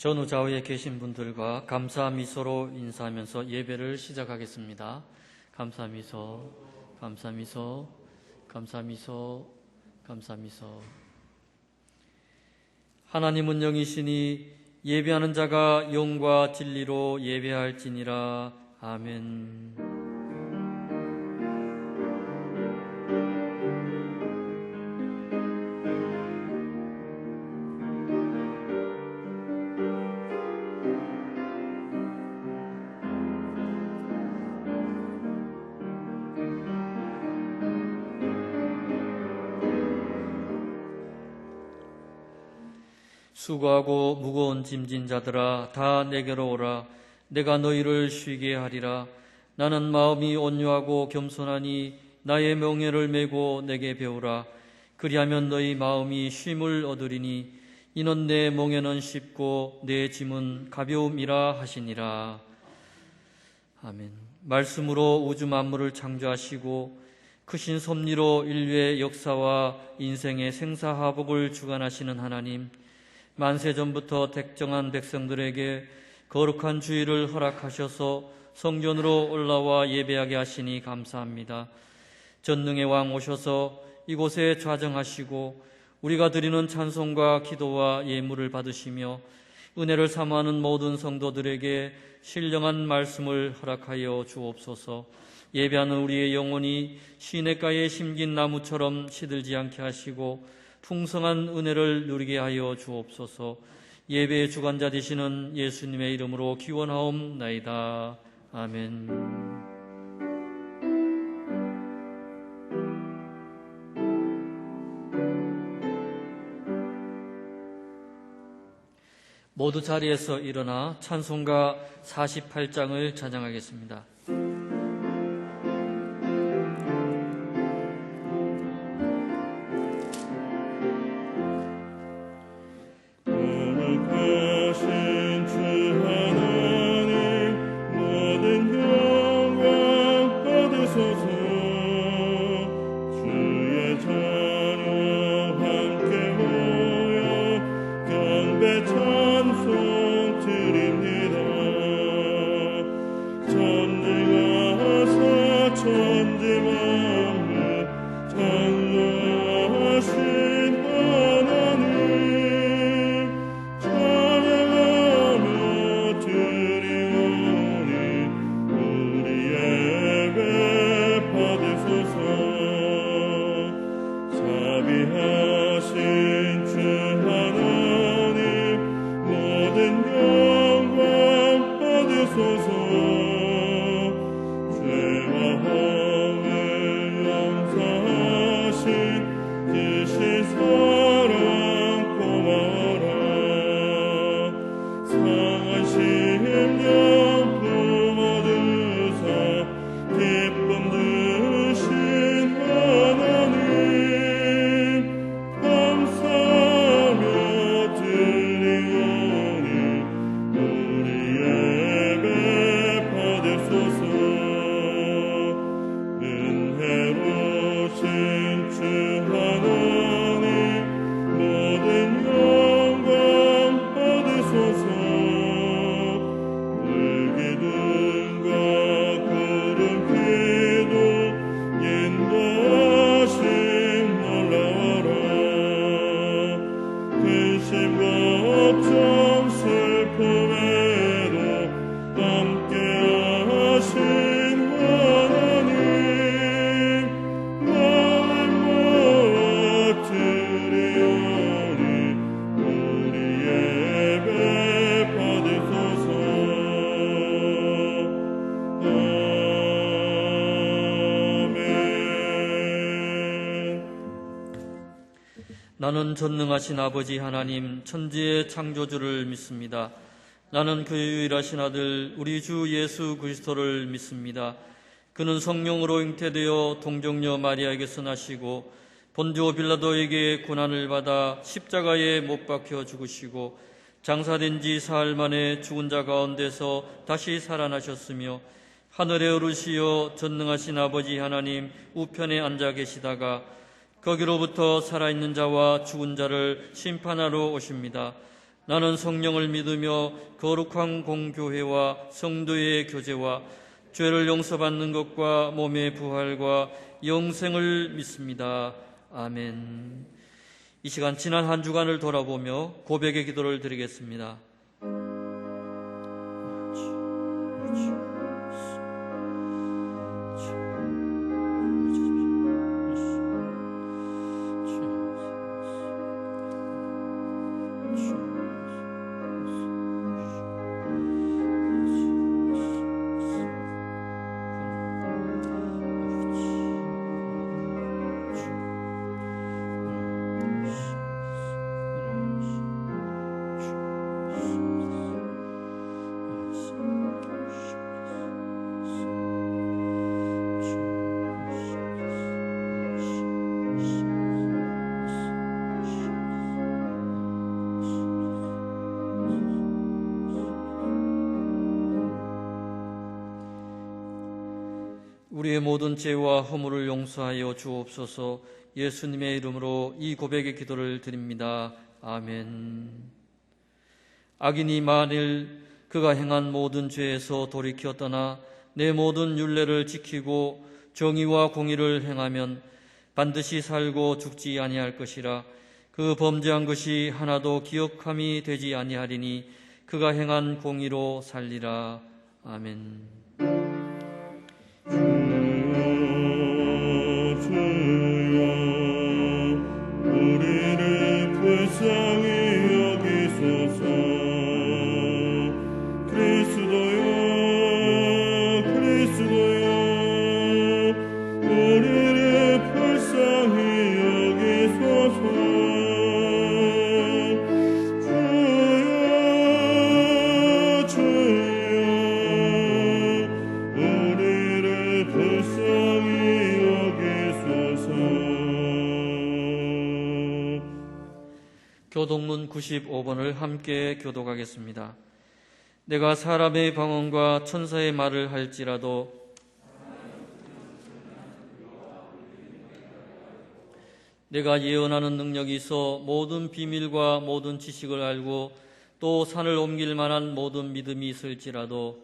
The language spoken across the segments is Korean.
전후 좌우에 계신 분들과 감사 미소로 인사하면서 예배를 시작하겠습니다. 감사 미소, 감사 미소, 감사 미소, 감사 미소. 하나님은 영이시니 예배하는 자가 영과 진리로 예배할지니라. 아멘. 수고하고 무거운 짐진 자들아 다 내게로 오라. 내가 너희를 쉬게 하리라. 나는 마음이 온유하고 겸손하니 나의 명예를 메고 내게 배우라. 그리하면 너희 마음이 쉼을 얻으리니 이는 내 멍에는 쉽고 내 짐은 가벼움이라 하시니라. 아멘. 말씀으로 우주 만물을 창조하시고 크신 섭리로 인류의 역사와 인생의 생사화복을 주관하시는 하나님, 만세전부터 택정한 백성들에게 거룩한 주일을 허락하셔서 성전으로 올라와 예배하게 하시니 감사합니다. 전능의 왕 오셔서 이곳에 좌정하시고 우리가 드리는 찬송과 기도와 예물을 받으시며 은혜를 사모하는 모든 성도들에게 신령한 말씀을 허락하여 주옵소서. 예배하는 우리의 영혼이 시냇가에 심긴 나무처럼 시들지 않게 하시고 풍성한 은혜를 누리게 하여 주옵소서. 예배의 주관자 되시는 예수님의 이름으로 기원하옵나이다. 아멘. 모두 자리에서 일어나 찬송가 48장을 찬양하겠습니다. 나는 전능하신 아버지 하나님 천지의 창조주를 믿습니다. 나는 그의 유일하신 아들 우리 주 예수 그리스도를 믿습니다. 그는 성령으로 잉태되어 동정녀 마리아에게서 나시고 본디오 빌라도에게 고난을 받아 십자가에 못 박혀 죽으시고 장사된 지 사흘 만에 죽은 자 가운데서 다시 살아나셨으며 하늘에 오르시어 전능하신 아버지 하나님 우편에 앉아 계시다가 거기로부터 살아있는 자와 죽은 자를 심판하러 오십니다. 나는 성령을 믿으며 거룩한 공교회와 성도의 교제와 죄를 용서받는 것과 몸의 부활과 영생을 믿습니다. 아멘. 이 시간 지난 한 주간을 돌아보며 고백의 기도를 드리겠습니다. 우리의 모든 죄와 허물을 용서하여 주옵소서. 예수님의 이름으로 이 고백의 기도를 드립니다. 아멘. 악인이 만일 그가 행한 모든 죄에서 돌이켜 떠나 내 모든 율례를 지키고 정의와 공의를 행하면 반드시 살고 죽지 아니할 것이라. 그 범죄한 것이 하나도 기억함이 되지 아니하리니 그가 행한 공의로 살리라. 아멘. 우리를 불쌍히 여기소서. 그리스도여 우리를 불쌍히 여기소서. 주여 우리를 불쌍히 여기소서. 교독문 95번을 함께 교독하겠습니다. 내가 사람의 방언과 천사의 말을 할지라도 내가 예언하는 능력이 있어 모든 비밀과 모든 지식을 알고 또 산을 옮길 만한 모든 믿음이 있을지라도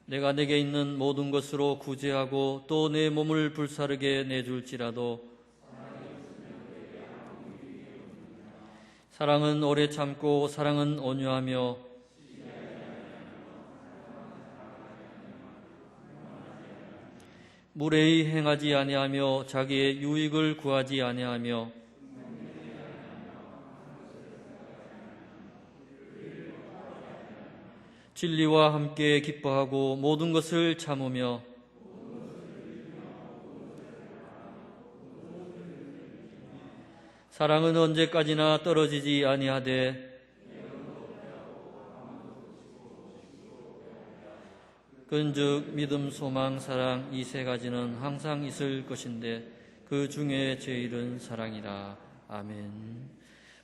내가 내게 있는 모든 것으로 구제하고 또 내 몸을 불사르게 내줄지라도 사랑은 오래 참고 사랑은 온유하며 무례히 행하지 아니하며 자기의 유익을 구하지 아니하며 진리와 함께 기뻐하고 모든 것을 참으며 사랑은 언제까지나 떨어지지 아니하되 그런즉 믿음, 소망, 사랑 이 세 가지는 항상 있을 것인데 그 중에 제일은 사랑이라. 아멘.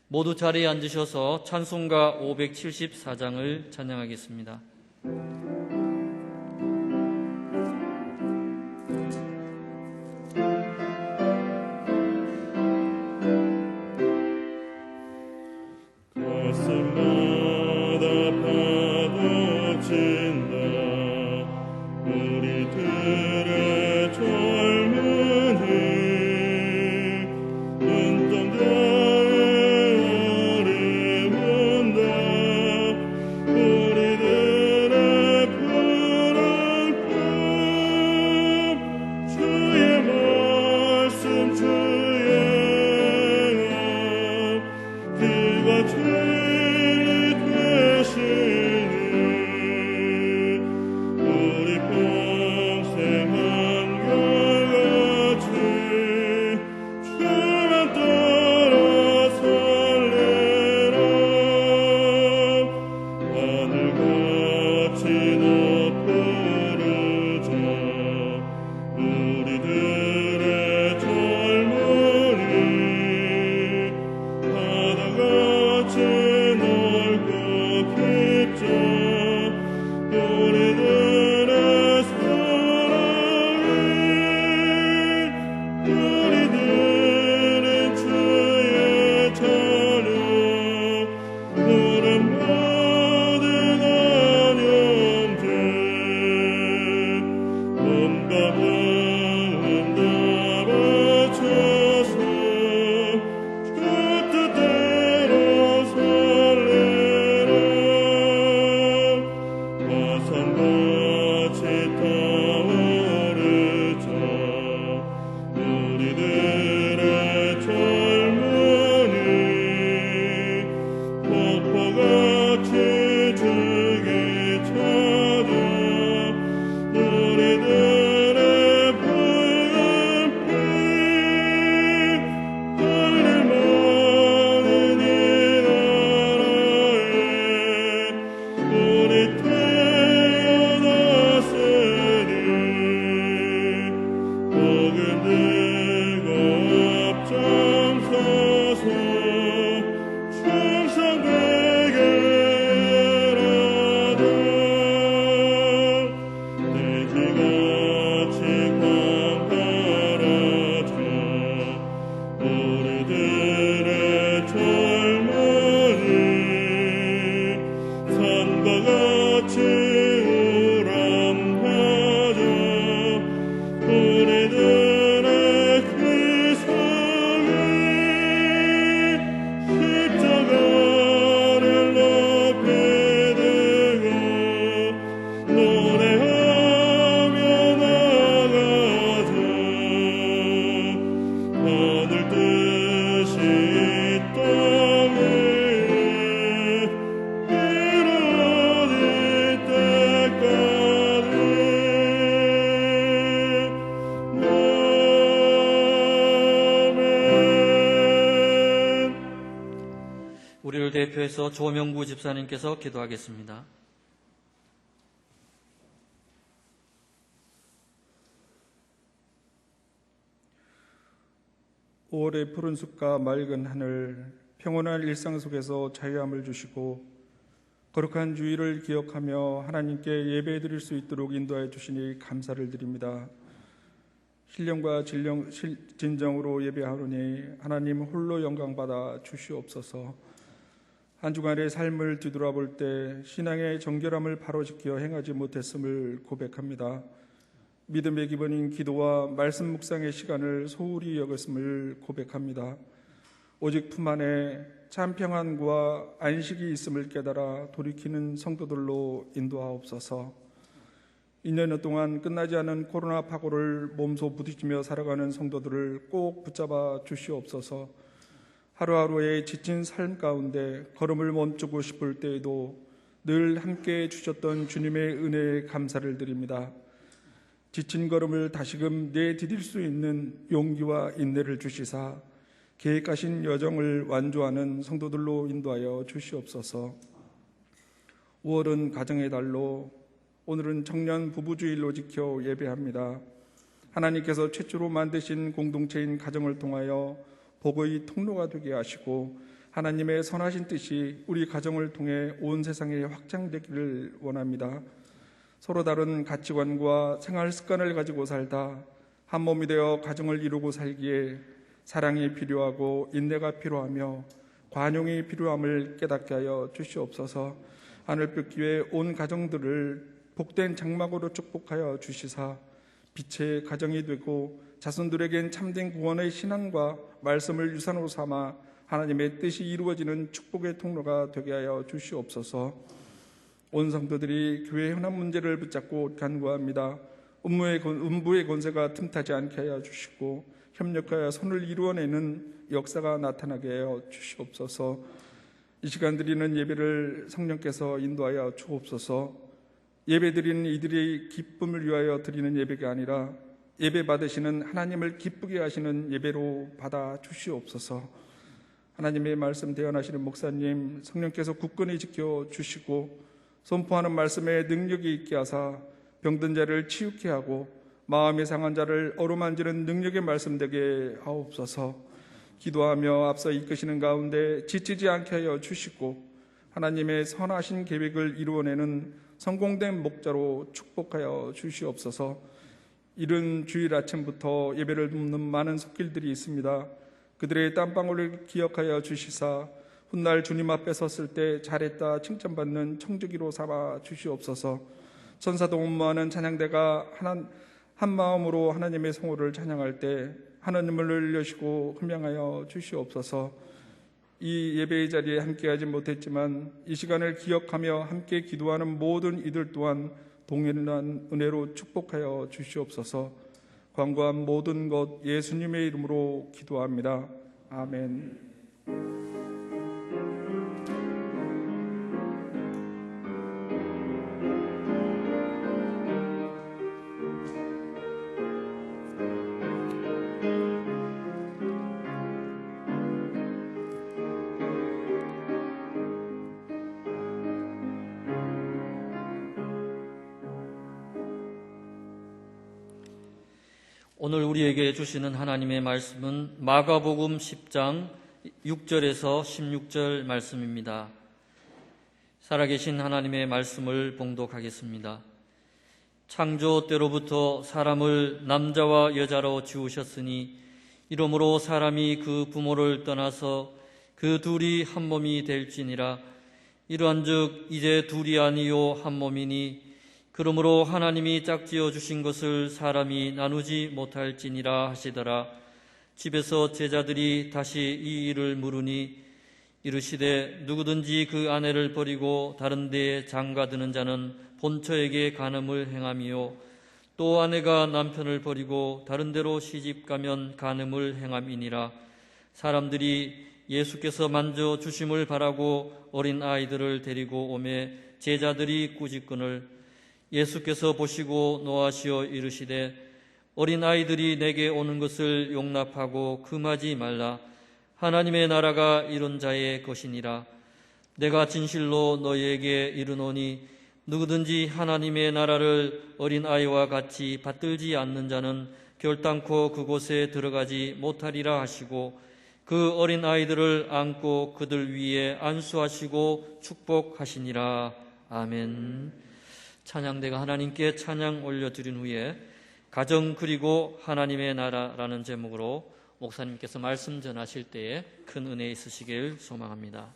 모두 자리에 앉으셔서 찬송가 574장을 찬양하겠습니다. 가슴마다 파도친다. 우리들의 젊은 힘 눈동자에 어림은다. 우리들의 우리를 대표해서 조명구 집사님께서 기도하겠습니다. 올해 푸른 숲과 맑은 하늘, 평온한 일상 속에서 자유함을 주시고 거룩한 주일을 기억하며 하나님께 예배드릴 수 있도록 인도하여 주시니 감사를 드립니다. 신령과 진정으로 예배하노니 하나님 홀로 영광받아 주시옵소서. 한 주간의 삶을 뒤돌아볼 때 신앙의 정결함을 바로 지켜 행하지 못했음을 고백합니다. 믿음의 기본인 기도와 말씀 묵상의 시간을 소홀히 여겼음을 고백합니다. 오직 품 안에 참 평안과 안식이 있음을 깨달아 돌이키는 성도들로 인도하옵소서. 2년 동안 끝나지 않은 코로나 파고를 몸소 부딪히며 살아가는 성도들을 꼭 붙잡아 주시옵소서. 하루하루의 지친 삶 가운데 걸음을 멈추고 싶을 때에도 늘 함께 주셨던 주님의 은혜에 감사를 드립니다. 지친 걸음을 다시금 내디딜 수 있는 용기와 인내를 주시사 계획하신 여정을 완주하는 성도들로 인도하여 주시옵소서. 5월은 가정의 달로, 오늘은 청년 부부주일로 지켜 예배합니다. 하나님께서 최초로 만드신 공동체인 가정을 통하여 복의 통로가 되게 하시고 하나님의 선하신 뜻이 우리 가정을 통해 온 세상에 확장되기를 원합니다. 서로 다른 가치관과 생활 습관을 가지고 살다 한 몸이 되어 가정을 이루고 살기에 사랑이 필요하고 인내가 필요하며 관용이 필요함을 깨닫게 하여 주시옵소서. 하늘빛 교회 온 가정들을 복된 장막으로 축복하여 주시사 빛의 가정이 되고 자손들에겐 참된 구원의 신앙과 말씀을 유산으로 삼아 하나님의 뜻이 이루어지는 축복의 통로가 되게 하여 주시옵소서. 온 성도들이 교회 현안 문제를 붙잡고 간구합니다. 음부의 권세가 틈타지 않게 하여 주시고 협력하여 손을 이루어내는 역사가 나타나게 하여 주시옵소서. 이 시간 드리는 예배를 성령께서 인도하여 주옵소서. 예배 드리는 이들의 기쁨을 위하여 드리는 예배가 아니라 예배 받으시는 하나님을 기쁘게 하시는 예배로 받아 주시옵소서. 하나님의 말씀 대언하시는 목사님, 성령께서 굳건히 지켜주시고 선포하는 말씀에 능력이 있게 하사 병든 자를 치유케 하고 마음이 상한 자를 어루만지는 능력의 말씀 되게 하옵소서. 기도하며 앞서 이끄시는 가운데 지치지 않게 하여 주시고 하나님의 선하신 계획을 이루어내는 성공된 목자로 축복하여 주시옵소서. 이른 주일 아침부터 예배를 돕는 많은 손길들이 있습니다. 그들의 땀방울을 기억하여 주시사 훗날 주님 앞에 섰을 때 잘했다 칭찬받는 청지기로 삼아 주시옵소서. 천사도 음모하는 찬양대가 한 마음으로 하나님의 성호를 찬양할 때 하나님을 여시고 흠양하여 주시옵소서. 이 예배의 자리에 함께하지 못했지만 이 시간을 기억하며 함께 기도하는 모든 이들 또한 동일한 은혜로 축복하여 주시옵소서. 관고한 모든 것 예수님의 이름으로 기도합니다. 아멘. 오늘 우리에게 주시는 하나님의 말씀은 마가복음 10장 6절에서 16절 말씀입니다. 살아계신 하나님의 말씀을 봉독하겠습니다. 창조 때로부터 사람을 남자와 여자로 지으셨으니 이러므로 사람이 그 부모를 떠나서 그 둘이 한 몸이 될지니라. 이러한즉 이제 둘이 아니요 한 몸이니 그러므로 하나님이 짝지어 주신 것을 사람이 나누지 못할지니라 하시더라. 집에서 제자들이 다시 이 일을 물으니 이르시되 누구든지 그 아내를 버리고 다른 데에 장가드는 자는 본처에게 간음을 행함이요 또 아내가 남편을 버리고 다른 데로 시집가면 간음을 행함이니라. 사람들이 예수께서 만져 주심을 바라고 어린 아이들을 데리고 오매 제자들이 꾸짖거늘 예수께서 보시고 노하시어 이르시되 어린 아이들이 내게 오는 것을 용납하고 금하지 말라. 하나님의 나라가 이런 자의 것이니라. 내가 진실로 너희에게 이르노니 누구든지 하나님의 나라를 어린 아이와 같이 받들지 않는 자는 결단코 그곳에 들어가지 못하리라 하시고 그 어린 아이들을 안고 그들 위에 안수하시고 축복하시니라. 아멘. 찬양대가 하나님께 찬양 올려드린 후에 가정 그리고 하나님의 나라라는 제목으로 목사님께서 말씀 전하실 때에 큰 은혜 있으시길 소망합니다.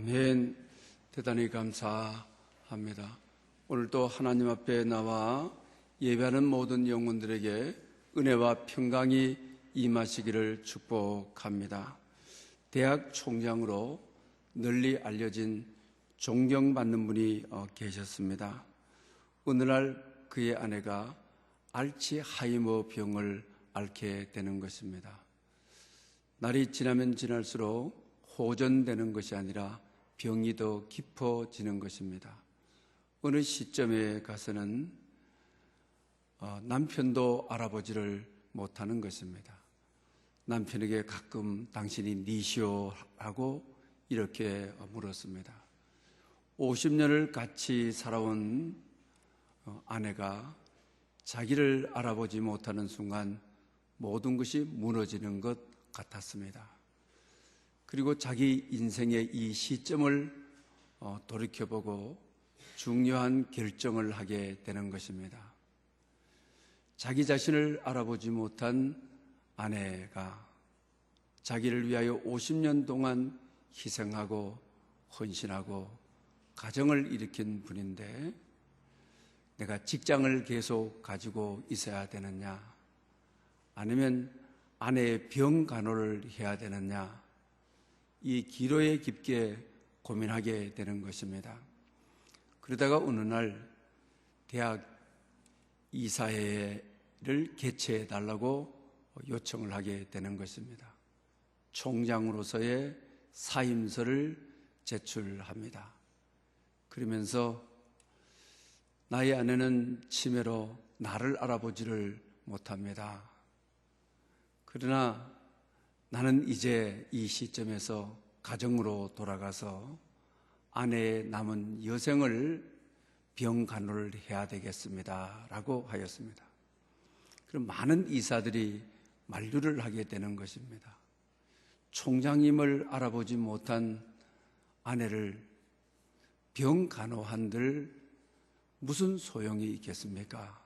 아멘. 대단히 감사합니다. 오늘도 하나님 앞에 나와 예배하는 모든 영혼들에게 은혜와 평강이 임하시기를 축복합니다. 대학 총장으로 널리 알려진 존경받는 분이 계셨습니다. 어느 날 그의 아내가 알츠하이머 병을 앓게 되는 것입니다. 날이 지나면 지날수록 호전되는 것이 아니라 병이 더 깊어지는 것입니다. 어느 시점에 가서는 남편도 알아보지를 못하는 것입니다. 남편에게 가끔 당신이 니시오 하고 이렇게 물었습니다. 50년을 같이 살아온 아내가 자기를 알아보지 못하는 순간 모든 것이 무너지는 것 같았습니다. 그리고 자기 인생의 이 시점을 돌이켜보고 중요한 결정을 하게 되는 것입니다. 자기 자신을 알아보지 못한 아내가 자기를 위하여 50년 동안 희생하고 헌신하고 가정을 일으킨 분인데 내가 직장을 계속 가지고 있어야 되느냐, 아니면 아내의 병 간호를 해야 되느냐, 이 기로에 깊게 고민하게 되는 것입니다. 그러다가 어느 날 대학 이사회를 개최해 달라고 요청을 하게 되는 것입니다. 총장으로서의 사임서를 제출합니다. 그러면서 나의 아내는 치매로 나를 알아보지를 못합니다. 그러나 나는 이제 이 시점에서 가정으로 돌아가서 아내의 남은 여생을 병 간호를 해야 되겠습니다 라고 하였습니다. 그럼 많은 이사들이 만류를 하게 되는 것입니다. 총장님을 알아보지 못한 아내를 병 간호한들 무슨 소용이 있겠습니까?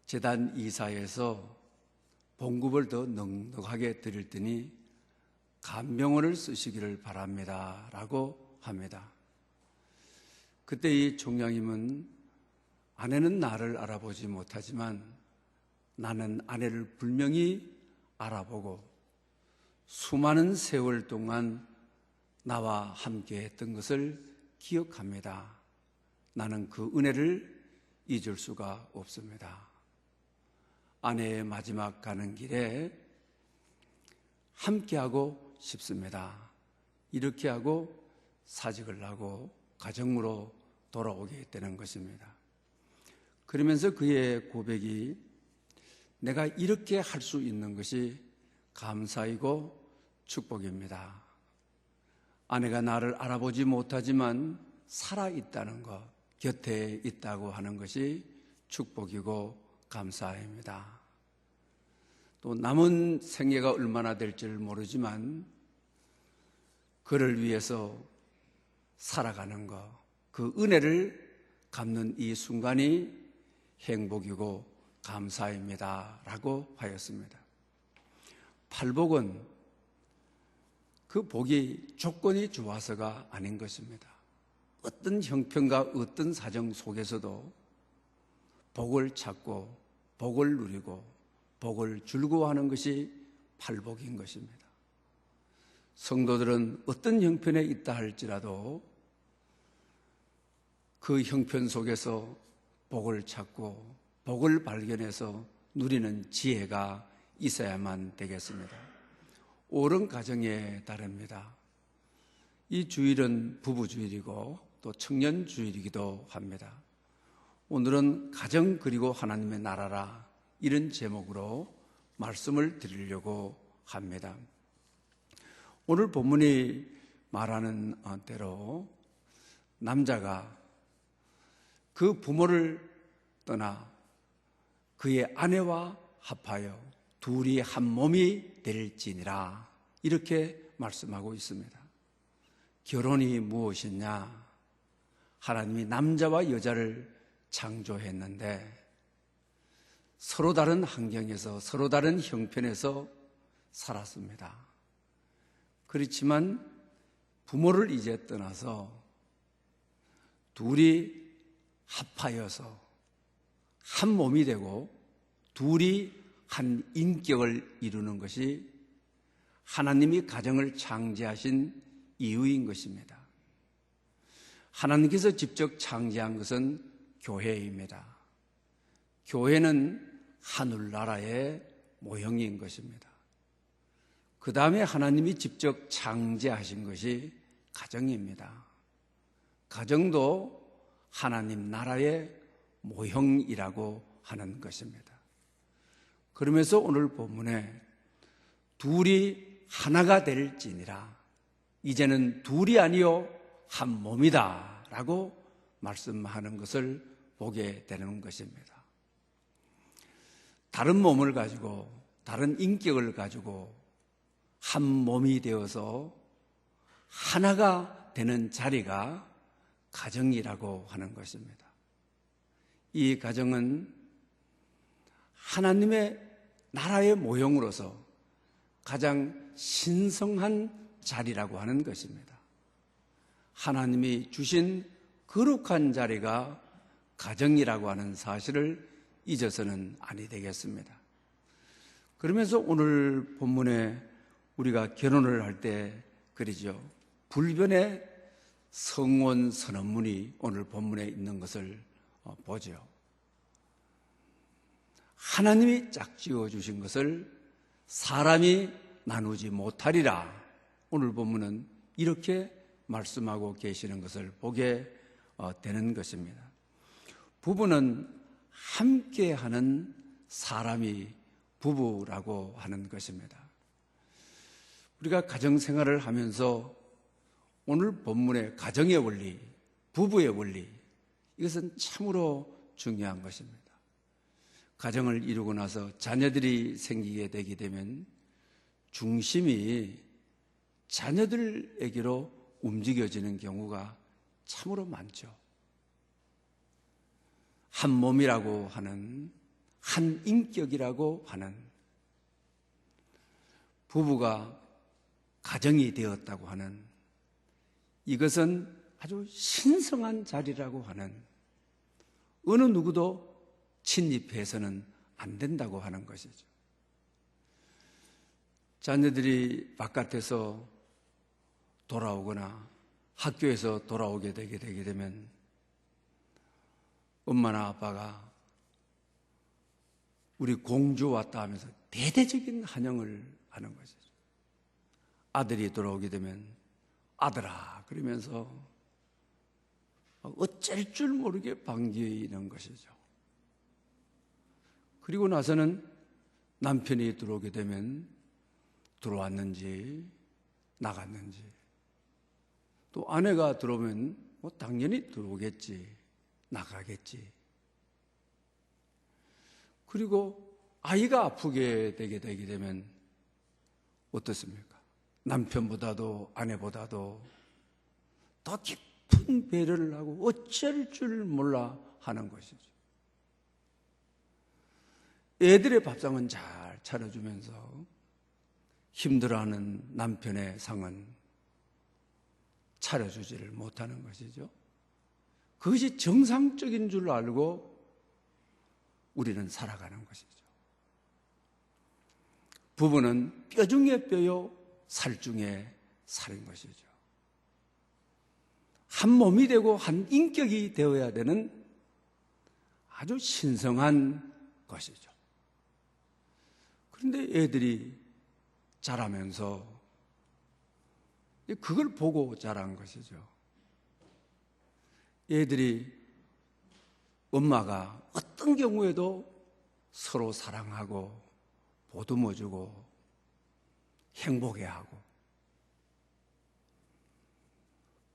재단 이사에서 봉급을 더 넉넉하게 드릴 테니 간병원을 쓰시기를 바랍니다 라고 합니다. 그때 이 총장님은 아내는 나를 알아보지 못하지만 나는 아내를 분명히 알아보고 수많은 세월 동안 나와 함께 했던 것을 기억합니다. 나는 그 은혜를 잊을 수가 없습니다. 아내의 마지막 가는 길에 함께하고 싶습니다. 이렇게 하고 사직을 하고 가정으로 돌아오게 되는 것입니다. 그러면서 그의 고백이 내가 이렇게 할 수 있는 것이 감사이고 축복입니다. 아내가 나를 알아보지 못하지만 살아있다는 것, 곁에 있다고 하는 것이 축복이고 감사입니다. 또 남은 생애가 얼마나 될지를 모르지만 그를 위해서 살아가는 것, 그 은혜를 갚는 이 순간이 행복이고 감사입니다 라고 하였습니다. 팔복은 그 복이 조건이 좋아서가 아닌 것입니다. 어떤 형편과 어떤 사정 속에서도 복을 찾고 복을 누리고 복을 줄고 하는 것이 팔복인 것입니다. 성도들은 어떤 형편에 있다 할지라도 그 형편 속에서 복을 찾고 복을 발견해서 누리는 지혜가 있어야만 되겠습니다. 옳은 가정에 따릅니다. 이 주일은 부부주일이고 또 청년주일이기도 합니다. 오늘은 가정 그리고 하나님의 나라라 이런 제목으로 말씀을 드리려고 합니다. 오늘 본문이 말하는 대로 남자가 그 부모를 떠나 그의 아내와 합하여 둘이 한 몸이 될지니라 이렇게 말씀하고 있습니다. 결혼이 무엇이냐? 하나님이 남자와 여자를 창조했는데 서로 다른 환경에서 서로 다른 형편에서 살았습니다. 그렇지만 부모를 이제 떠나서 둘이 합하여서 한 몸이 되고 둘이 한 인격을 이루는 것이 하나님이 가정을 창제하신 이유인 것입니다. 하나님께서 직접 창제한 것은 교회입니다. 교회는 하늘나라의 모형인 것입니다. 그 다음에 하나님이 직접 창제하신 것이 가정입니다. 가정도 하나님 나라의 모형이라고 하는 것입니다. 그러면서 오늘 본문에 둘이 하나가 될지니라, 이제는 둘이 아니요 한 몸이다 라고 말씀하는 것을 보게 되는 것입니다. 다른 몸을 가지고 다른 인격을 가지고 한 몸이 되어서 하나가 되는 자리가 가정이라고 하는 것입니다. 이 가정은 하나님의 나라의 모형으로서 가장 신성한 자리라고 하는 것입니다. 하나님이 주신 거룩한 자리가 가정이라고 하는 사실을 잊어서는 아니 되겠습니다. 그러면서 오늘 본문에 우리가 결혼을 할 때 그러죠. 불변의 성혼 선언문이 오늘 본문에 있는 것을 보죠. 하나님이 짝지어 주신 것을 사람이 나누지 못하리라. 오늘 본문은 이렇게 말씀하고 계시는 것을 보게 되는 것입니다. 부부는 함께하는 사람이 부부라고 하는 것입니다. 우리가 가정생활을 하면서 오늘 본문의 가정의 원리, 부부의 원리, 이것은 참으로 중요한 것입니다. 가정을 이루고 나서 자녀들이 생기게 되게 되면 중심이 자녀들에게로 움직여지는 경우가 참으로 많죠. 한 몸이라고 하는, 한 인격이라고 하는 부부가 가정이 되었다고 하는, 이것은 아주 신성한 자리라고 하는, 어느 누구도 침입해서는 안 된다고 하는 것이죠. 자녀들이 바깥에서 돌아오거나 학교에서 돌아오게 되게 되면 엄마나 아빠가 우리 공주 왔다 하면서 대대적인 환영을 하는 것이죠. 아들이 돌아오게 되면 아들아 그러면서 어쩔 줄 모르게 반기는 것이죠. 그리고 나서는 남편이 들어오게 되면 들어왔는지 나갔는지, 또 아내가 들어오면 당연히 들어오겠지, 나가겠지. 그리고 아이가 아프게 되게 되면 어떻습니까? 남편보다도 아내보다도 더 깊은 배려를 하고 어쩔 줄 몰라 하는 것이죠. 애들의 밥상은 잘 차려주면서 힘들어하는 남편의 상은 차려주지를 못하는 것이죠. 그것이 정상적인 줄 알고 우리는 살아가는 것이죠. 부부는 뼈 중에 뼈요 살 중에 살인 것이죠. 한 몸이 되고 한 인격이 되어야 되는 아주 신성한 것이죠. 그런데 애들이 자라면서 그걸 보고 자란 것이죠. 애들이 엄마가 어떤 경우에도 서로 사랑하고 보듬어주고 행복해하고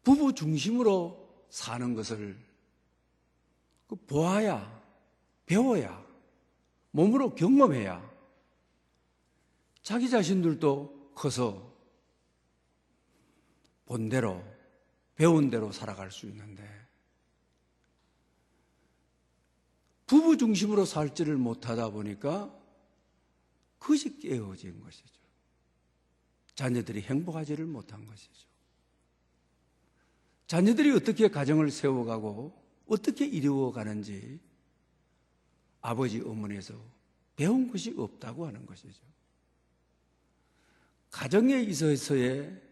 부부 중심으로 사는 것을 보아야, 배워야, 몸으로 경험해야 자기 자신들도 커서 본 대로, 배운 대로 살아갈 수 있는데, 부부 중심으로 살지를 못하다 보니까 그것이 깨어진 것이죠. 자녀들이 행복하지를 못한 것이죠. 자녀들이 어떻게 가정을 세워가고 어떻게 이루어가는지 아버지 어머니에서 배운 것이 없다고 하는 것이죠. 가정에 있어서의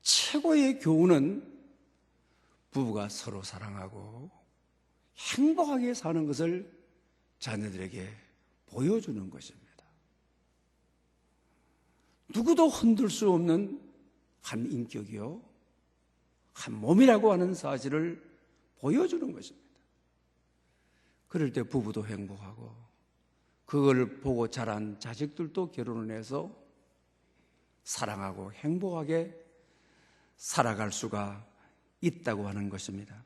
최고의 교훈은 부부가 서로 사랑하고 행복하게 사는 것을 자녀들에게 보여주는 것입니다. 누구도 흔들 수 없는 한 인격이요, 한 몸이라고 하는 사실을 보여주는 것입니다. 그럴 때 부부도 행복하고 그걸 보고 자란 자식들도 결혼을 해서 사랑하고 행복하게 살아갈 수가 있다고 하는 것입니다.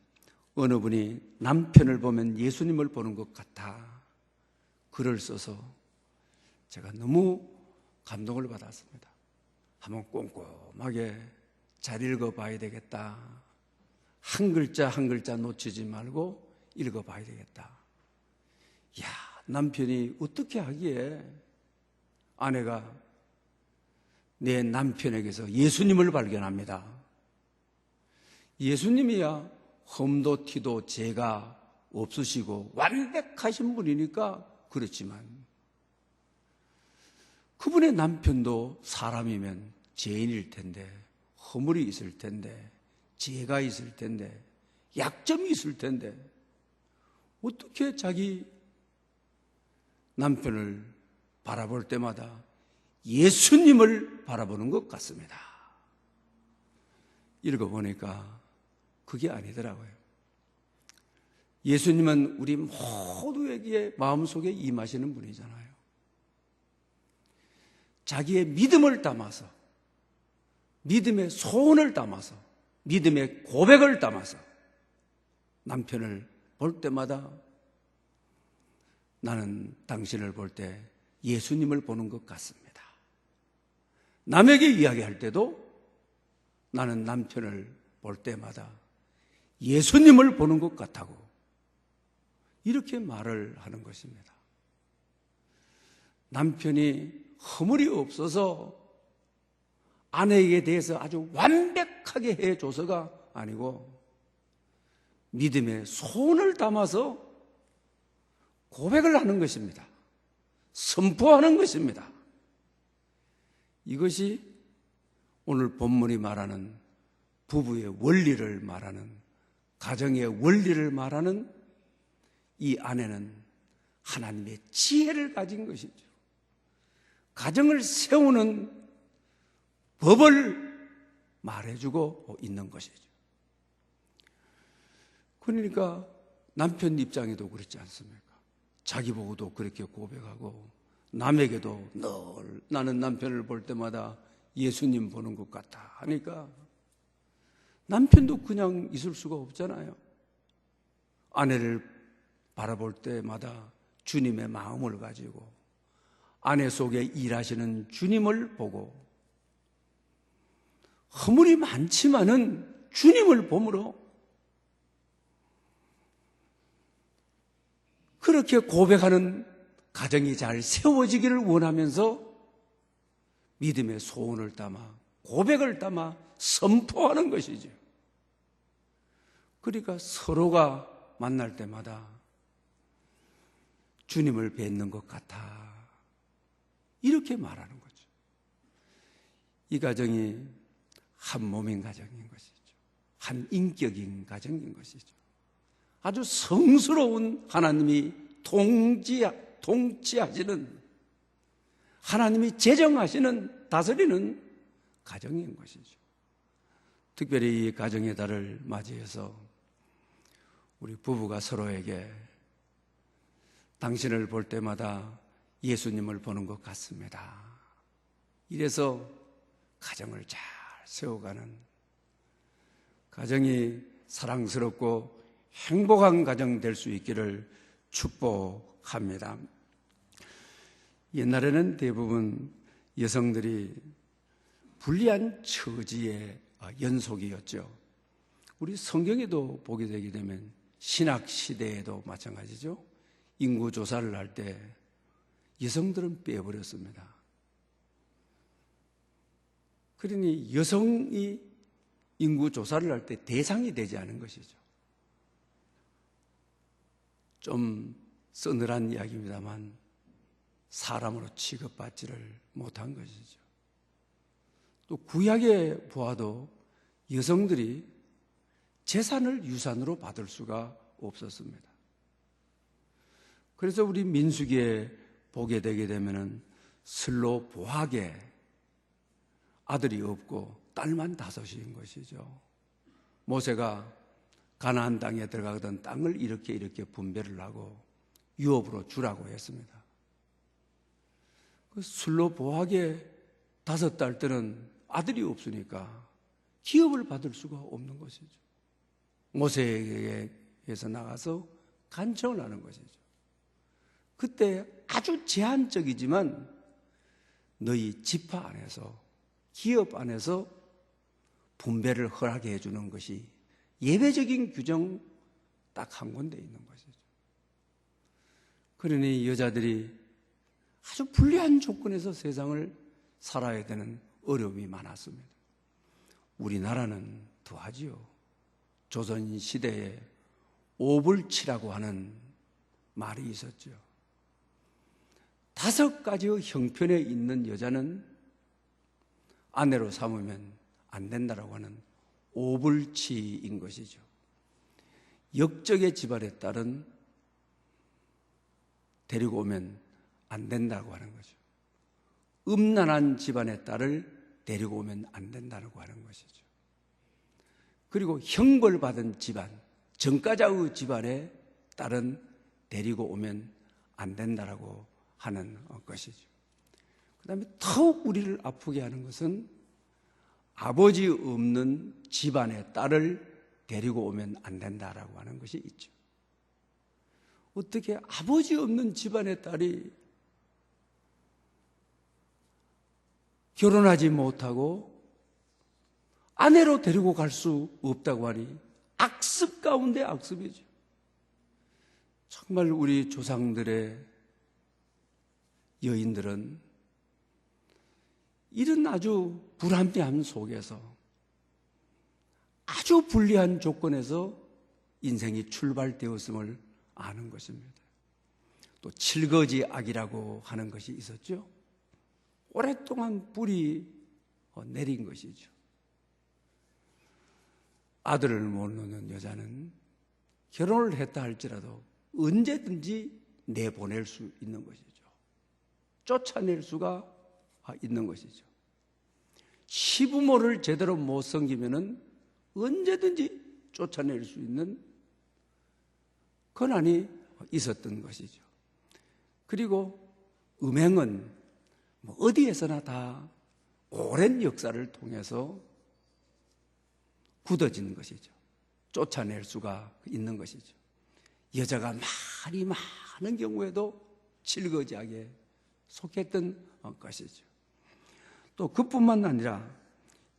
어느 분이 남편을 보면 예수님을 보는 것 같아 글을 써서 제가 너무 감동을 받았습니다. 한번 꼼꼼하게 잘 읽어봐야 되겠다. 한 글자 한 글자 놓치지 말고 읽어봐야 되겠다. 야, 남편이 어떻게 하기에 아내가 내 남편에게서 예수님을 발견합니다. 예수님이야 험도 티도 죄가 없으시고 완벽하신 분이니까 그렇지만 그분의 남편도 사람이면 죄인일 텐데, 허물이 있을 텐데, 죄가 있을 텐데, 약점이 있을 텐데 어떻게 자기 남편을 바라볼 때마다 예수님을 바라보는 것 같습니다. 읽어보니까 그게 아니더라고요. 예수님은 우리 모두에게 마음속에 임하시는 분이잖아요. 자기의 믿음을 담아서, 믿음의 소원을 담아서, 믿음의 고백을 담아서 남편을 볼 때마다 나는 당신을 볼 때 예수님을 보는 것 같습니다. 남에게 이야기할 때도 나는 남편을 볼 때마다 예수님을 보는 것 같다고 이렇게 말을 하는 것입니다. 남편이 허물이 없어서 아내에게 대해서 아주 완벽하게 해줘서가 아니고 믿음의 소원을 담아서 고백을 하는 것입니다. 선포하는 것입니다. 이것이 오늘 본문이 말하는 부부의 원리를 말하는, 가정의 원리를 말하는 이 아내는 하나님의 지혜를 가진 것이죠. 가정을 세우는 법을 말해주고 있는 것이죠. 그러니까 남편 입장에도 그렇지 않습니까? 자기 보고도 그렇게 고백하고 남에게도 늘 나는 남편을 볼 때마다 예수님 보는 것 같다 하니까 남편도 그냥 있을 수가 없잖아요. 아내를 바라볼 때마다 주님의 마음을 가지고 아내 속에 일하시는 주님을 보고 허물이 많지만은 주님을 보므로 그렇게 고백하는 가정이 잘 세워지기를 원하면서 믿음의 소원을 담아 고백을 담아 선포하는 것이죠. 그러니까 서로가 만날 때마다 주님을 뵙는 것 같아 이렇게 말하는 거죠. 이 가정이 한 몸인 가정인 것이죠. 한 인격인 가정인 것이죠. 아주 성스러운 하나님이 통치하시는, 하나님이 제정하시는, 다스리는 가정인 것이죠. 특별히 이 가정의 달을 맞이해서 우리 부부가 서로에게 당신을 볼 때마다 예수님을 보는 것 같습니다. 이래서 가정을 잘 세워가는, 가정이 사랑스럽고 행복한 가정 될 수 있기를 축복합니다. 옛날에는 대부분 여성들이 불리한 처지의 연속이었죠. 우리 성경에도 보게 되게 되면 신학 시대에도 마찬가지죠. 인구 조사를 할 때 여성들은 빼버렸습니다. 그러니 여성이 인구 조사를 할 때 대상이 되지 않은 것이죠. 좀 서늘한 이야기입니다만 사람으로 취급받지를 못한 것이죠. 또 구약에 보아도 여성들이 재산을 유산으로 받을 수가 없었습니다. 그래서 우리 민수기에 보게 되게 되면은 슬로 보하게 아들이 없고 딸만 5인 것이죠. 모세가 가나안 땅에 들어가던 땅을 이렇게 분배를 하고 유업으로 주라고 했습니다. 그 슬로 보하게 5딸 때는 아들이 없으니까 기업을 받을 수가 없는 것이죠. 모세에게서 나가서 간청을 하는 것이죠. 그때 아주 제한적이지만 너희 지파 안에서, 기업 안에서 분배를 허락해 주는 것이 예외적인 규정 딱 한 군데 있는 것이죠. 그러니 여자들이 아주 불리한 조건에서 세상을 살아야 되는 어려움이 많았습니다. 우리나라는 더하지요. 조선시대에 오불치라고 하는 말이 있었죠. 5가지의 형편에 있는 여자는 아내로 삼으면 안 된다라고 하는 오불치인 것이죠. 역적의 집안에 딸은 데리고 오면 안 된다고 하는 거죠. 음란한 집안의 딸을 데리고 오면 안 된다고 하는 것이죠. 그리고 형벌받은 집안, 전과자의 집안의 딸은 데리고 오면 안 된다고 하는 것이죠. 그 다음에 더욱 우리를 아프게 하는 것은 아버지 없는 집안의 딸을 데리고 오면 안 된다라고 하는 것이 있죠. 어떻게 아버지 없는 집안의 딸이 결혼하지 못하고 아내로 데리고 갈 수 없다고 하니 악습 가운데 악습이죠. 정말 우리 조상들의 여인들은 이런 아주 불합리함 속에서 아주 불리한 조건에서 인생이 출발되었음을 아는 것입니다. 또 칠거지 악이라고 하는 것이 있었죠. 오랫동안 뿌리 내린 것이죠. 아들을 못 낳는 여자는 결혼을 했다 할지라도 언제든지 내보낼 수 있는 것이죠. 쫓아낼 수가 있는 것이죠. 시부모를 제대로 못 섬기면은 언제든지 쫓아낼 수 있는 권한이 있었던 것이죠. 그리고 음행은 어디에서나 다 오랜 역사를 통해서 굳어지는 것이죠. 쫓아낼 수가 있는 것이죠. 여자가 말이 많은 경우에도 칠거지하게 속했던 것이죠. 또 그뿐만 아니라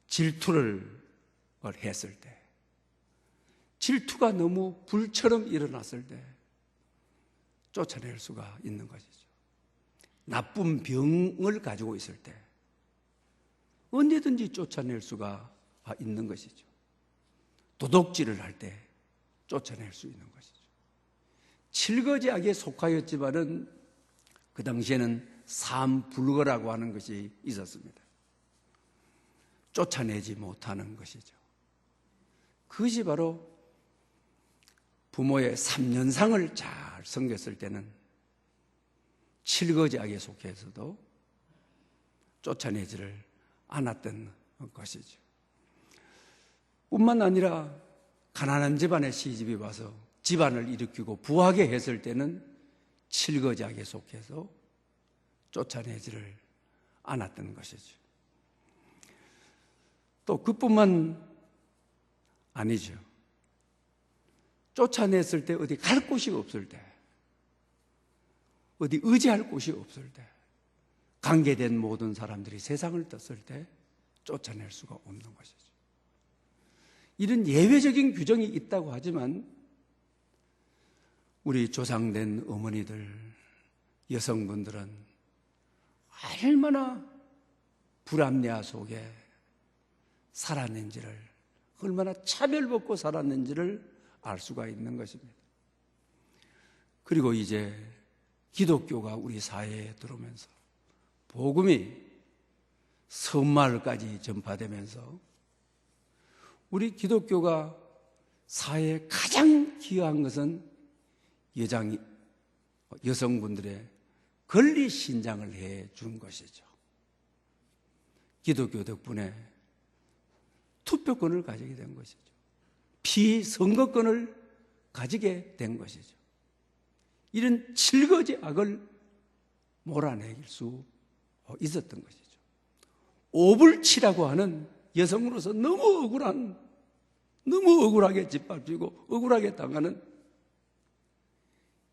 질투를 했을 때, 질투가 너무 불처럼 일어났을 때 쫓아낼 수가 있는 것이죠. 나쁜 병을 가지고 있을 때 언제든지 쫓아낼 수가 있는 것이죠. 도둑질을 할 때 쫓아낼 수 있는 것이죠. 칠거지악에 속하였지만은 그 당시에는 삼불거라고 하는 것이 있었습니다. 쫓아내지 못하는 것이죠. 그것이 바로 부모의 3년상을 잘 섬겼을 때는 칠거지악에 속해서도 쫓아내지를 않았던 것이죠. 뿐만 아니라 가난한 집안에 시집이 와서 집안을 일으키고 부하게 했을 때는 칠거지악에 속해서 쫓아내지를 않았던 것이죠. 또 그뿐만 아니죠. 쫓아냈을 때 어디 갈 곳이 없을 때, 어디 의지할 곳이 없을 때, 관계된 모든 사람들이 세상을 떴을 때 쫓아낼 수가 없는 것이죠. 이런 예외적인 규정이 있다고 하지만 우리 조상된 어머니들, 여성분들은 얼마나 불합리화 속에 살아낸지를 얼마나 차별받고 살았는지를 알 수가 있는 것입니다. 그리고 이제 기독교가 우리 사회에 들어오면서 복음이 섬마을까지 전파되면서 우리 기독교가 사회에 가장 기여한 것은 여성분들의 권리 신장을 해 준 것이죠. 기독교 덕분에 투표권을 가지게 된 것이죠. 피선거권을 가지게 된 것이죠. 이런 칠거지악을 몰아내길 수 있었던 것이죠. 오불치라고 하는 여성으로서 너무 억울하게 짓밟히고 억울하게 당하는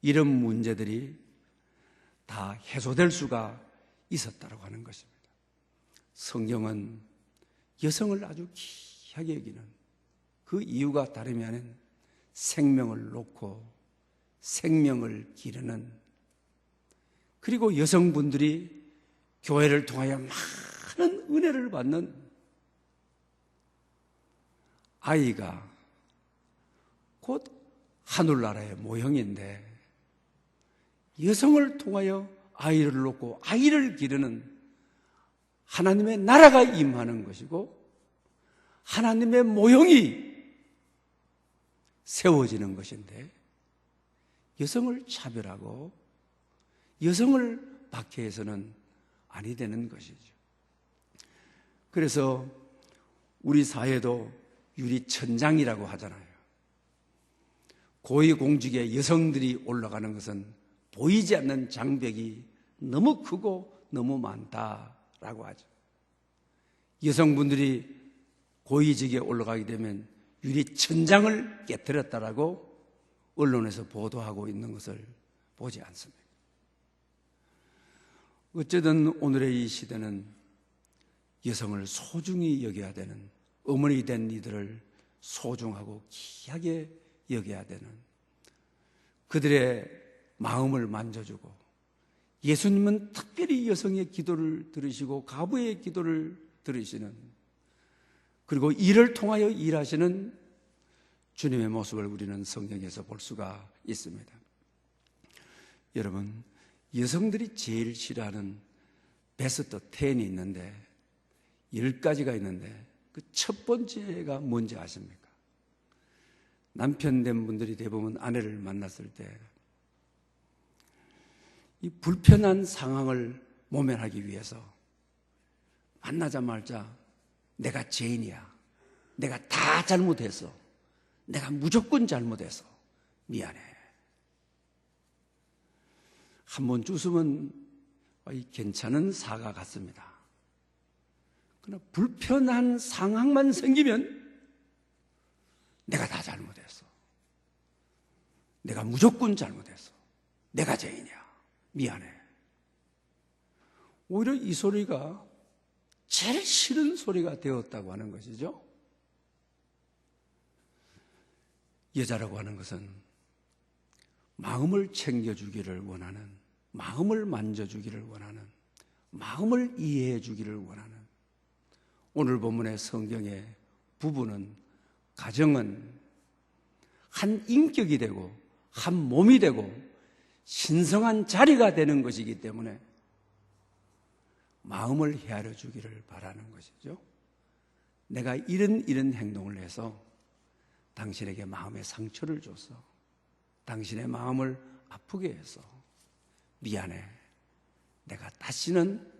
이런 문제들이 다 해소될 수가 있었다고 하는 것입니다. 성경은 여성을 아주 귀하게 여기는 그 이유가 다름이 아닌 생명을 놓고 생명을 기르는, 그리고 여성분들이 교회를 통하여 많은 은혜를 받는, 아이가 곧 하늘나라의 모형인데 여성을 통하여 아이를 놓고 아이를 기르는 하나님의 나라가 임하는 것이고 하나님의 모형이 세워지는 것인데, 여성을 차별하고 여성을 박해해서는 아니 되는 것이죠. 그래서 우리 사회도 유리천장이라고 하잖아요. 고위공직에 여성들이 올라가는 것은 보이지 않는 장벽이 너무 크고 너무 많다라고 하죠. 여성분들이 고위직에 올라가게 되면 유리천장을 깨뜨렸다라고 언론에서 보도하고 있는 것을 보지 않습니다. 어쨌든 오늘의 이 시대는 여성을 소중히 여겨야 되는, 어머니 된 이들을 소중하고 귀하게 여겨야 되는, 그들의 마음을 만져주고, 예수님은 특별히 여성의 기도를 들으시고 가부의 기도를 들으시는, 그리고 이를 통하여 일하시는 주님의 모습을 우리는 성경에서 볼 수가 있습니다. 여러분, 여성들이 제일 싫어하는 베스트 10이 있는데 10가지가 있는데 그 첫 번째가 뭔지 아십니까? 남편 된 분들이 대부분 아내를 만났을 때 이 불편한 상황을 모면하기 위해서 만나자마자 내가 죄인이야, 내가 다 잘못했어, 내가 무조건 잘못해서 미안해, 한번 주스면 괜찮은 사과 같습니다. 그러나 불편한 상황만 생기면 내가 다 잘못했어, 내가 무조건 잘못했어, 내가 죄인이야, 미안해. 오히려 이 소리가 제일 싫은 소리가 되었다고 하는 것이죠. 여자라고 하는 것은 마음을 챙겨주기를 원하는, 마음을 만져주기를 원하는, 마음을 이해해 주기를 원하는, 오늘 본문의 성경의 부부는, 가정은 한 인격이 되고 한 몸이 되고 신성한 자리가 되는 것이기 때문에 마음을 헤아려 주기를 바라는 것이죠. 내가 이런 행동을 해서 당신에게 마음의 상처를 줬어, 당신의 마음을 아프게 해서 미안해, 내가 다시는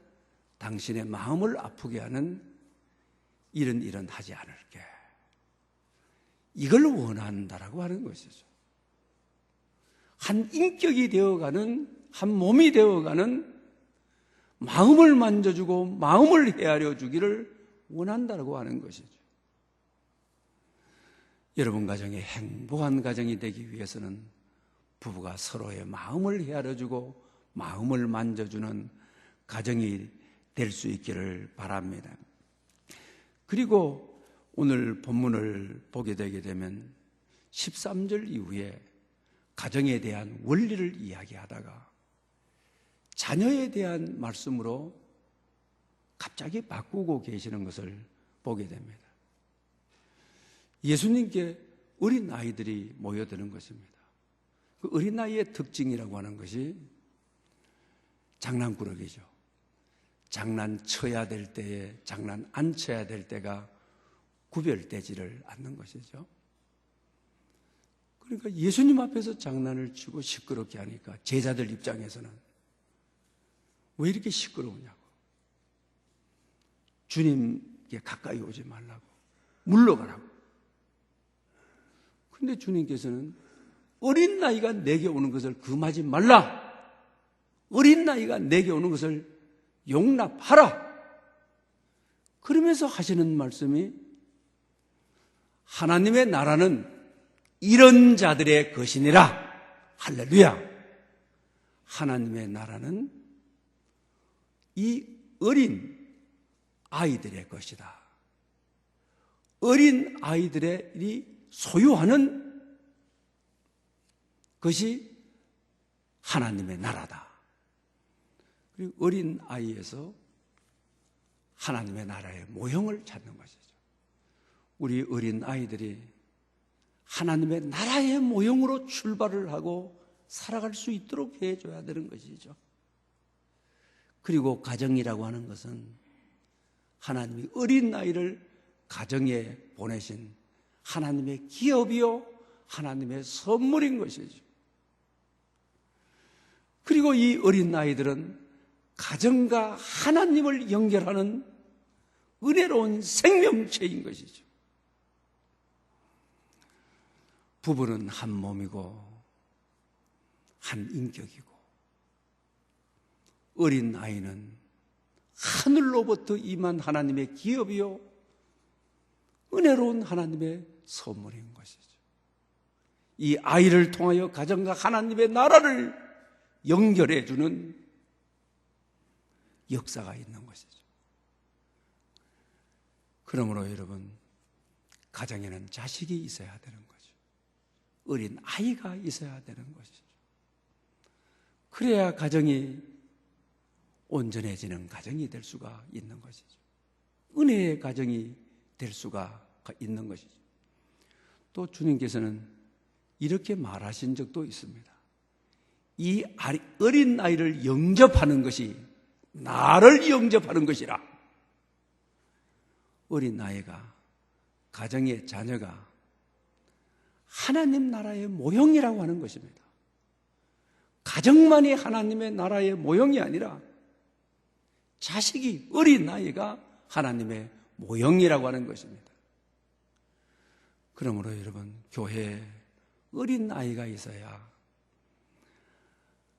당신의 마음을 아프게 하는 이런 하지 않을게, 이걸 원한다라고 하는 것이죠. 한 인격이 되어가는, 한 몸이 되어가는, 마음을 만져주고 마음을 헤아려 주기를 원한다라고 하는 것이죠. 여러분 가정이 행복한 가정이 되기 위해서는 부부가 서로의 마음을 헤아려주고 마음을 만져주는 가정이 될 수 있기를 바랍니다. 그리고 오늘 본문을 보게 되게 되면 13절 이후에 가정에 대한 원리를 이야기하다가 자녀에 대한 말씀으로 갑자기 바꾸고 계시는 것을 보게 됩니다. 예수님께 어린 아이들이 모여드는 것입니다. 그 어린 아이의 특징이라고 하는 것이 장난꾸러기죠. 장난쳐야 될 때에 장난 안 쳐야 될 때가 구별되지를 않는 것이죠. 그러니까 예수님 앞에서 장난을 치고 시끄럽게 하니까 제자들 입장에서는 왜 이렇게 시끄러우냐고, 주님께 가까이 오지 말라고, 물러가라고. 근데 주님께서는 어린 나이가 내게 오는 것을 금하지 말라, 어린 나이가 내게 오는 것을 용납하라, 그러면서 하시는 말씀이 하나님의 나라는 이런 자들의 것이니라. 할렐루야. 하나님의 나라는 이 어린 아이들의 것이다. 어린 아이들이 소유하는 것이 하나님의 나라다. 그리고 어린 아이에서 하나님의 나라의 모형을 찾는 것이죠. 우리 어린 아이들이 하나님의 나라의 모형으로 출발을 하고 살아갈 수 있도록 해줘야 되는 것이죠. 그리고 가정이라고 하는 것은 하나님이 어린 아이를 가정에 보내신 하나님의 기업이요, 하나님의 선물인 것이죠. 그리고 이 어린 아이들은 가정과 하나님을 연결하는 은혜로운 생명체인 것이죠. 부부는 한 몸이고 한 인격이고, 어린 아이는 하늘로부터 임한 하나님의 기업이요, 은혜로운 하나님의 선물인 것이죠. 이 아이를 통하여 가정과 하나님의 나라를 연결해 주는 역사가 있는 것이죠. 그러므로 여러분, 가정에는 자식이 있어야 되는 거죠. 어린 아이가 있어야 되는 것이죠. 그래야 가정이 온전해지는 가정이 될 수가 있는 것이죠. 은혜의 가정이 될 수가 있는 것이죠. 또 주님께서는 이렇게 말하신 적도 있습니다. 이 어린 아이를 영접하는 것이 나를 영접하는 것이라. 어린 아이가, 가정의 자녀가 하나님 나라의 모형이라고 하는 것입니다. 가정만이 하나님의 나라의 모형이 아니라 자식이, 어린 아이가 하나님의 모형이라고 하는 것입니다. 그러므로 여러분, 교회에 어린 아이가 있어야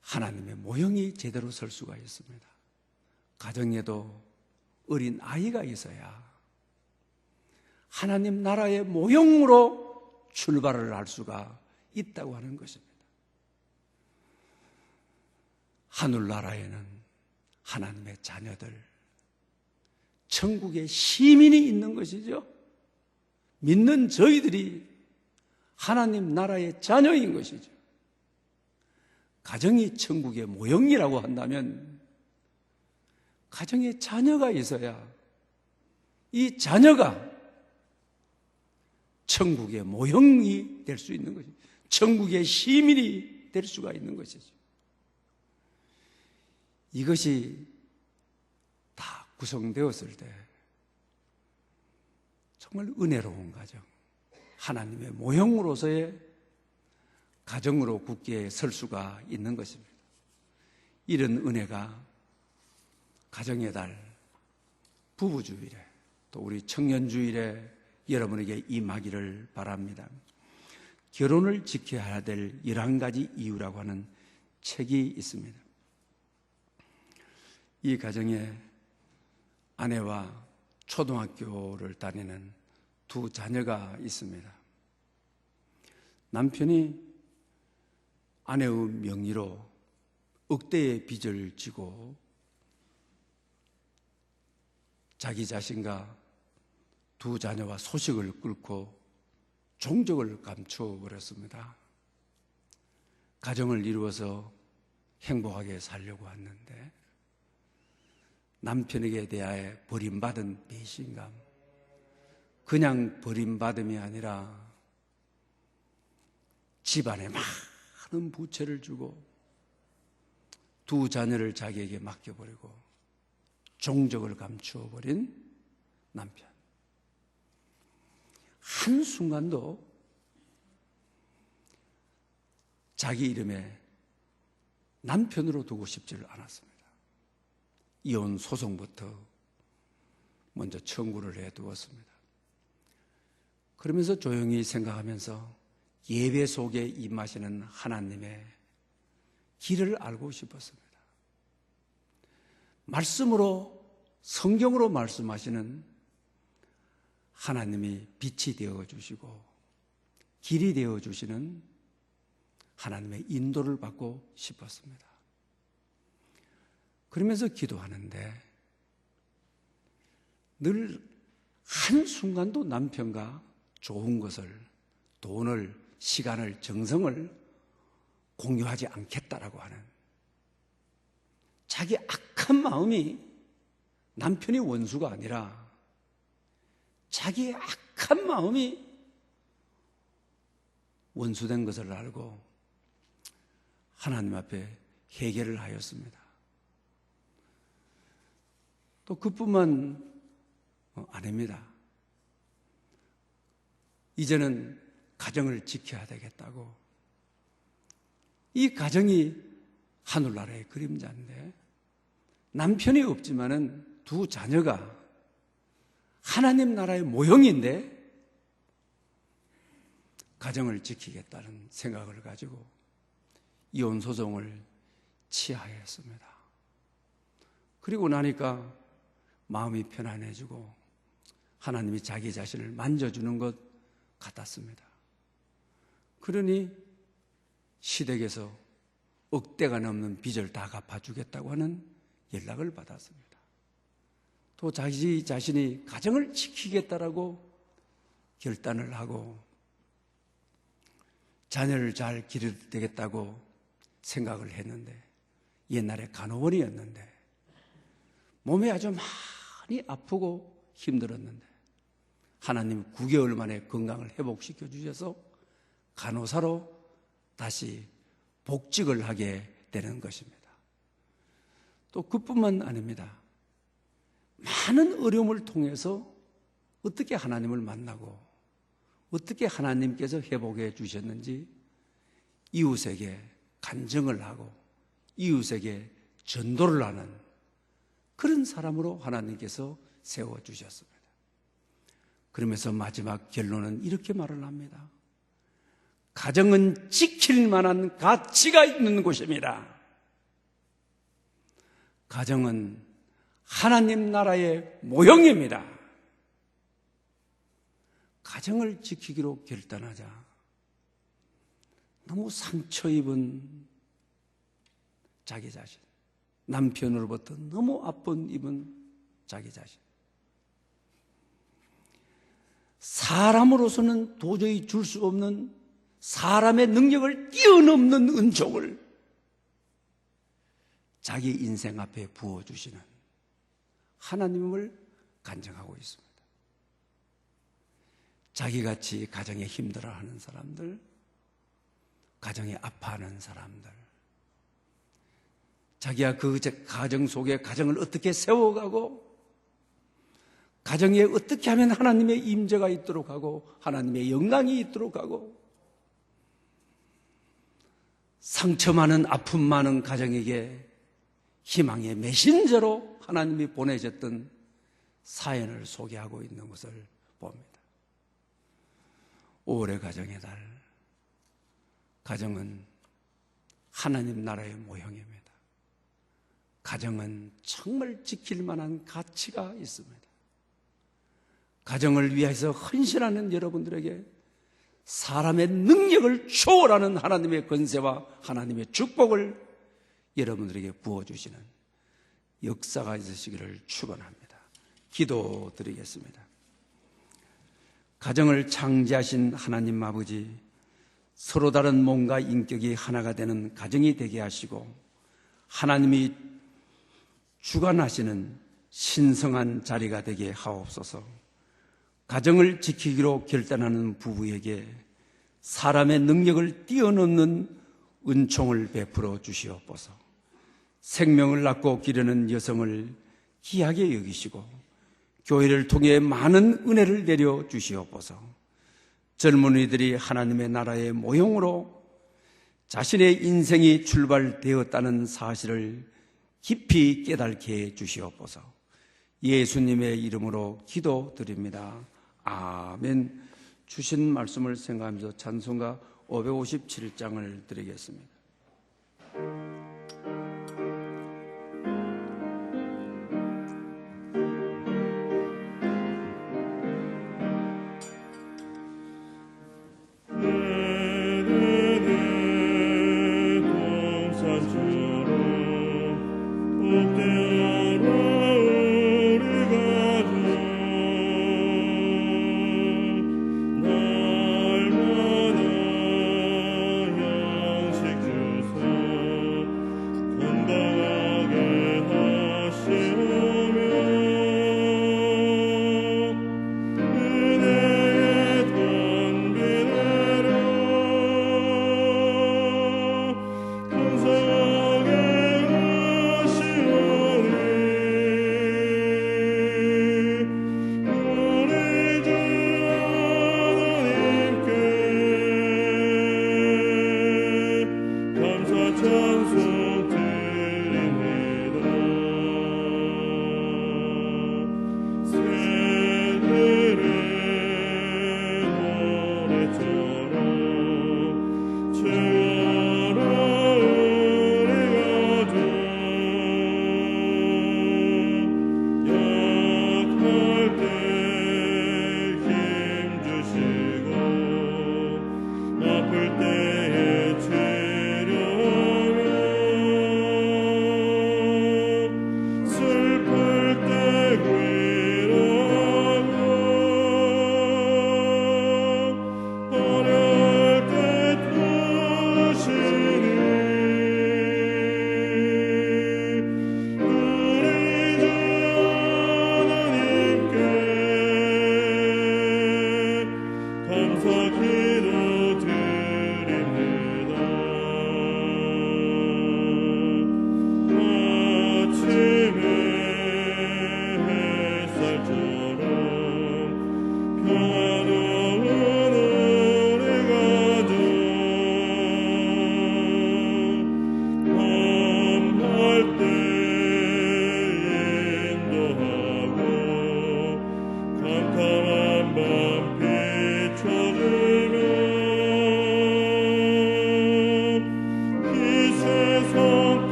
하나님의 모형이 제대로 설 수가 있습니다. 가정에도 어린 아이가 있어야 하나님 나라의 모형으로 출발을 할 수가 있다고 하는 것입니다. 하늘나라에는 하나님의 자녀들, 천국의 시민이 있는 것이죠. 믿는 저희들이 하나님 나라의 자녀인 것이죠. 가정이 천국의 모형이라고 한다면 가정에 자녀가 있어야 이 자녀가 천국의 모형이 될 수 있는 것이죠. 천국의 시민이 될 수가 있는 것이죠. 이것이 다 구성되었을 때 정말 은혜로운 가정, 하나님의 모형으로서의 가정으로 굳게 설 수가 있는 것입니다. 이런 은혜가 가정의 달, 부부주일에, 또 우리 청년주일에 여러분에게 임하기를 바랍니다. 결혼을 지켜야 될 11가지 이유라고 하는 책이 있습니다. 이 가정에 아내와 초등학교를 다니는 두 자녀가 있습니다. 남편이 아내의 명의로 억대의 빚을 지고 자기 자신과 두 자녀와 소식을 끊고 종적을 감춰버렸습니다. 가정을 이루어서 행복하게 살려고 했는데 남편에게 대하여 버림받은 배신감, 그냥 버림받음이 아니라 집안에 많은 부채를 주고 두 자녀를 자기에게 맡겨버리고 종적을 감추어버린 남편. 한순간도 자기 이름에 남편으로 두고 싶지를 않았습니다. 이혼 소송부터 먼저 청구를 해두었습니다. 그러면서 조용히 생각하면서 예배 속에 임하시는 하나님의 길을 알고 싶었습니다. 말씀으로, 성경으로 말씀하시는 하나님이 빛이 되어주시고 길이 되어주시는 하나님의 인도를 받고 싶었습니다. 그러면서 기도하는데 늘 한순간도 남편과 좋은 것을, 돈을, 시간을, 정성을 공유하지 않겠다라고 하는 자기 악한 마음이 남편이 원수가 아니라 자기의 악한 마음이 원수된 것을 알고 하나님 앞에 회개를 하였습니다. 또 그뿐만 아닙니다. 이제는 가정을 지켜야 되겠다고. 이 가정이 하늘나라의 그림자인데 남편이 없지만은 두 자녀가 하나님 나라의 모형인데 가정을 지키겠다는 생각을 가지고 이혼 소송을 취하였습니다. 그리고 나니까 마음이 편안해지고 하나님이 자기 자신을 만져주는 것 같았습니다. 그러니 시댁에서 억대가 넘는 빚을 다 갚아주겠다고 하는 연락을 받았습니다. 또 자기 자신이 가정을 지키겠다라고 결단을 하고 자녀를 잘 기르야 되겠다고 생각을 했는데 옛날에 간호원이었는데 몸이 아주 많이 아프고 힘들었는데 하나님 9개월 만에 건강을 회복시켜 주셔서 간호사로 다시 복직을 하게 되는 것입니다. 또 그뿐만 아닙니다. 많은 어려움을 통해서 어떻게 하나님을 만나고 어떻게 하나님께서 회복해 주셨는지 이웃에게 간증을 하고 이웃에게 전도를 하는 그런 사람으로 하나님께서 세워주셨습니다. 그러면서 마지막 결론은 이렇게 말을 합니다. 가정은 지킬 만한 가치가 있는 곳입니다. 가정은 하나님 나라의 모형입니다. 가정을 지키기로 결단하자 너무 상처 입은 자기 자신, 남편으로부터 너무 아픈 입은 자기 자신, 사람으로서는 도저히 줄 수 없는 사람의 능력을 뛰어넘는 은총을 자기 인생 앞에 부어주시는 하나님을 간증하고 있습니다. 자기같이 가정에 힘들어하는 사람들, 가정에 아파하는 사람들, 자기가 그 가정 속에 가정을 어떻게 세워가고 가정에 어떻게 하면 하나님의 임재가 있도록 하고 하나님의 영광이 있도록 하고 상처 많은 아픔 많은 가정에게 희망의 메신저로 하나님이 보내셨던 사연을 소개하고 있는 것을 봅니다. 5월의 가정의 달, 가정은 하나님 나라의 모형입니다. 가정은 정말 지킬 만한 가치가 있습니다. 가정을 위해서 헌신하는 여러분들에게 사람의 능력을 초월하는 하나님의 권세와 하나님의 축복을 여러분들에게 부어주시는 역사가 있으시기를 축원합니다. 기도드리겠습니다. 가정을 창조하신 하나님 아버지, 서로 다른 몸과 인격이 하나가 되는 가정이 되게 하시고 하나님이 주관하시는 신성한 자리가 되게 하옵소서. 가정을 지키기로 결단하는 부부에게 사람의 능력을 뛰어넘는 은총을 베풀어 주시옵소서. 생명을 낳고 기르는 여성을 귀하게 여기시고 교회를 통해 많은 은혜를 내려 주시옵소서. 젊은이들이 하나님의 나라의 모형으로 자신의 인생이 출발되었다는 사실을 깊이 깨닫게 해 주시옵소서. 예수님의 이름으로 기도드립니다. 아멘. 주신 말씀을 생각하면서 찬송가 557장을 드리겠습니다.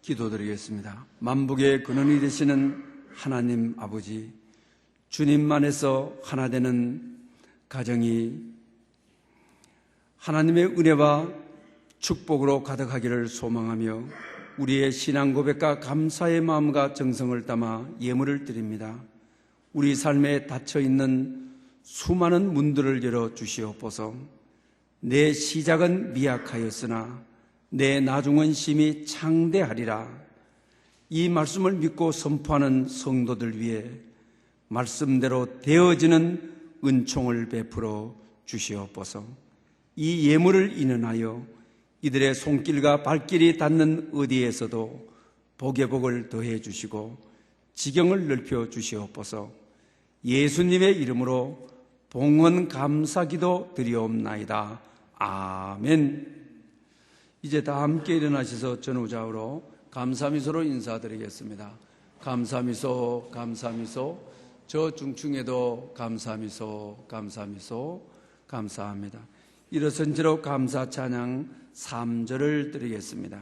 기도드리겠습니다. 만복의 근원이 되시는 하나님 아버지, 주님만에서 하나 되는 가정이 하나님의 은혜와 축복으로 가득하기를 소망하며 우리의 신앙 고백과 감사의 마음과 정성을 담아 예물을 드립니다. 우리 삶에 닫혀있는 수많은 문들을 열어 주시옵소서. 내 시작은 미약하였으나 내 나중은 심히 창대하리라. 이 말씀을 믿고 선포하는 성도들 위해 말씀대로 되어지는 은총을 베풀어 주시옵소서. 이 예물을 인원하여 이들의 손길과 발길이 닿는 어디에서도 복의 복을 더해 주시고 지경을 넓혀 주시옵소서. 예수님의 이름으로 봉헌 감사기도 드리옵나이다. 아멘. 이제 다 함께 일어나셔서 전후좌우로 감사미소로 인사드리겠습니다. 감사미소, 감사미소. 저 중층에도 감사미소, 감사미소, 감사합니다. 일어선 채로 감사 찬양 3절을 드리겠습니다.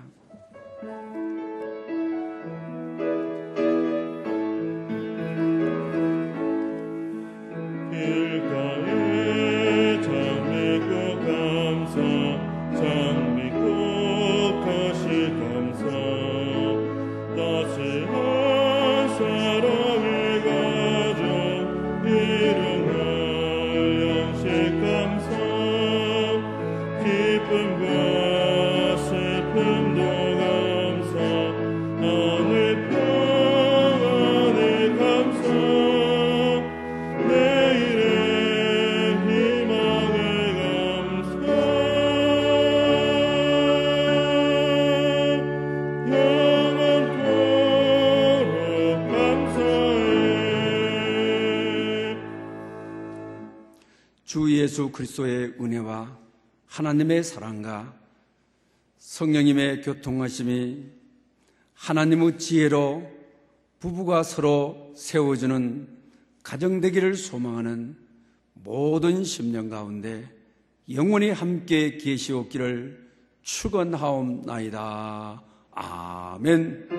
길가에 잠에고 감사 기쁨과 슬픔도 감사 하늘 평안에 감사 내일의 희망에 감사 영원토록 감사해. 주 예수 그리스도의 은혜와 하나님의 사랑과 성령님의 교통하심이 하나님의 지혜로 부부가 서로 세워주는 가정 되기를 소망하는 모든 심령 가운데 영원히 함께 계시옵기를 축원하옵나이다. 아멘.